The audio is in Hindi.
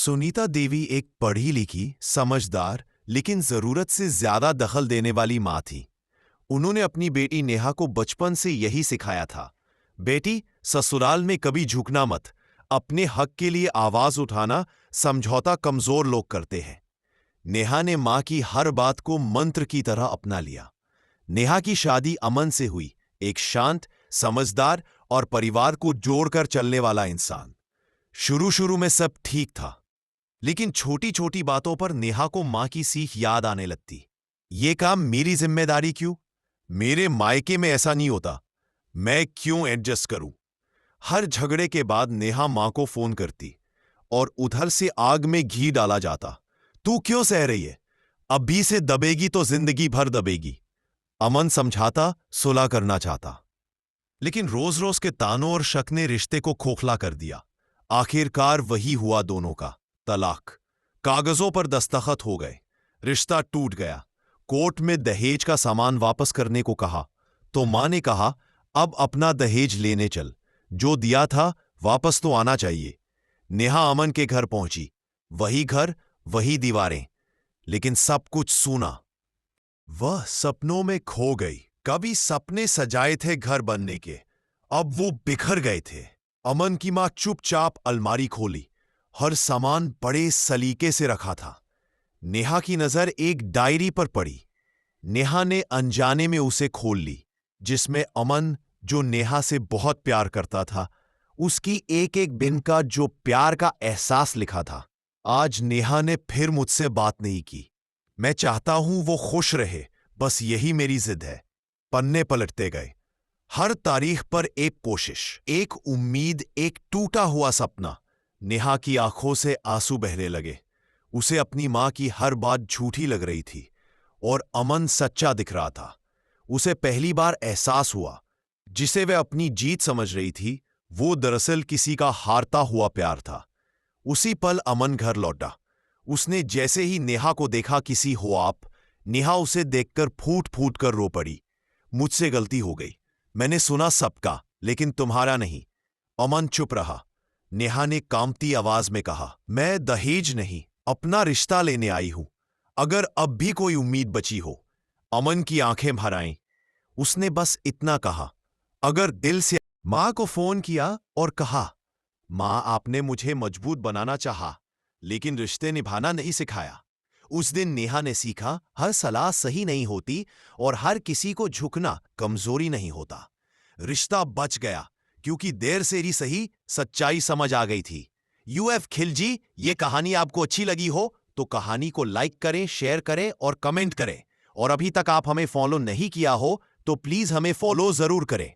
सुनीता देवी एक पढ़ी लिखी, समझदार लेकिन जरूरत से ज्यादा दखल देने वाली माँ थी। उन्होंने अपनी बेटी नेहा को बचपन से यही सिखाया था, बेटी ससुराल में कभी झुकना मत, अपने हक के लिए आवाज उठाना समझौता कमजोर लोग करते हैं। नेहा ने माँ की हर बात को मंत्र की तरह अपना लिया। नेहा की शादी अमन से हुई, एक शांत, समझदार और परिवार को जोड़कर चलने वाला इंसान। शुरू शुरू में सब ठीक था, लेकिन छोटी छोटी बातों पर नेहा को मां की सीख याद आने लगती। ये काम मेरी जिम्मेदारी क्यों? मेरे मायके में ऐसा नहीं होता, मैं क्यों एडजस्ट करूं? हर झगड़े के बाद नेहा मां को फोन करती और उधर से आग में घी डाला जाता। तू क्यों सह रही है? अभी से दबेगी तो जिंदगी भर दबेगी। अमन समझाता, सुलह करना चाहता, लेकिन रोज रोज के तानों और शक ने रिश्ते को खोखला कर दिया। आखिरकार वही हुआ, दोनों का तलाक। कागजों पर दस्तखत हो गए, रिश्ता टूट गया। कोर्ट में दहेज का सामान वापस करने को कहा तो मां ने कहा, अब अपना दहेज लेने चल, जो दिया था वापस तो आना चाहिए। नेहा अमन के घर पहुंची, वही घर, वही दीवारें, लेकिन सब कुछ सूना। वह सपनों में खो गई। कभी सपने सजाए थे घर बनने के, अब वो बिखर गए थे। अमन की मां चुपचाप अलमारी खोली, हर सामान बड़े सलीके से रखा था। नेहा की नजर एक डायरी पर पड़ी। नेहा ने अनजाने में उसे खोल ली, जिसमें अमन, जो नेहा से बहुत प्यार करता था, उसकी एक एक दिन का जो प्यार का एहसास लिखा था। आज नेहा ने फिर मुझसे बात नहीं की। मैं चाहता हूं वो खुश रहे, बस यही मेरी जिद है। पन्ने पलटते गए, हर तारीख पर एक कोशिश, एक उम्मीद, एक टूटा हुआ सपना। नेहा की आंखों से आंसू बहने लगे। उसे अपनी मां की हर बात झूठी लग रही थी और अमन सच्चा दिख रहा था। उसे पहली बार एहसास हुआ, जिसे वह अपनी जीत समझ रही थी, वो दरअसल किसी का हारता हुआ प्यार था। उसी पल अमन घर लौटा। उसने जैसे ही नेहा को देखा किसी ख्वाब, नेहा उसे देखकर फूट फूट कर रो पड़ी। मुझसे गलती हो गई, मैंने सुना सबका, लेकिन तुम्हारा नहीं। अमन चुप रहा। नेहा ने कांपती आवाज में कहा, मैं दहेज नहीं, अपना रिश्ता लेने आई हूं। अगर अब भी कोई उम्मीद बची हो। अमन की आंखें भर आईं। उसने बस इतना कहा, अगर दिल से। मां को फोन किया और कहा, मां, आपने मुझे मजबूत बनाना चाहा, लेकिन रिश्ते निभाना नहीं सिखाया। उस दिन नेहा ने सीखा, हर सलाह सही नहीं होती और हर किसी को झुकना कमजोरी नहीं होता। रिश्ता बच गया, क्योंकि देर से ही सही सच्चाई समझ आ गई थी। यूएफ खिलजी, ये कहानी आपको अच्छी लगी हो तो कहानी को लाइक करें, शेयर करें और कमेंट करें। और अभी तक आप हमें फॉलो नहीं किया हो तो प्लीज हमें फॉलो जरूर करें।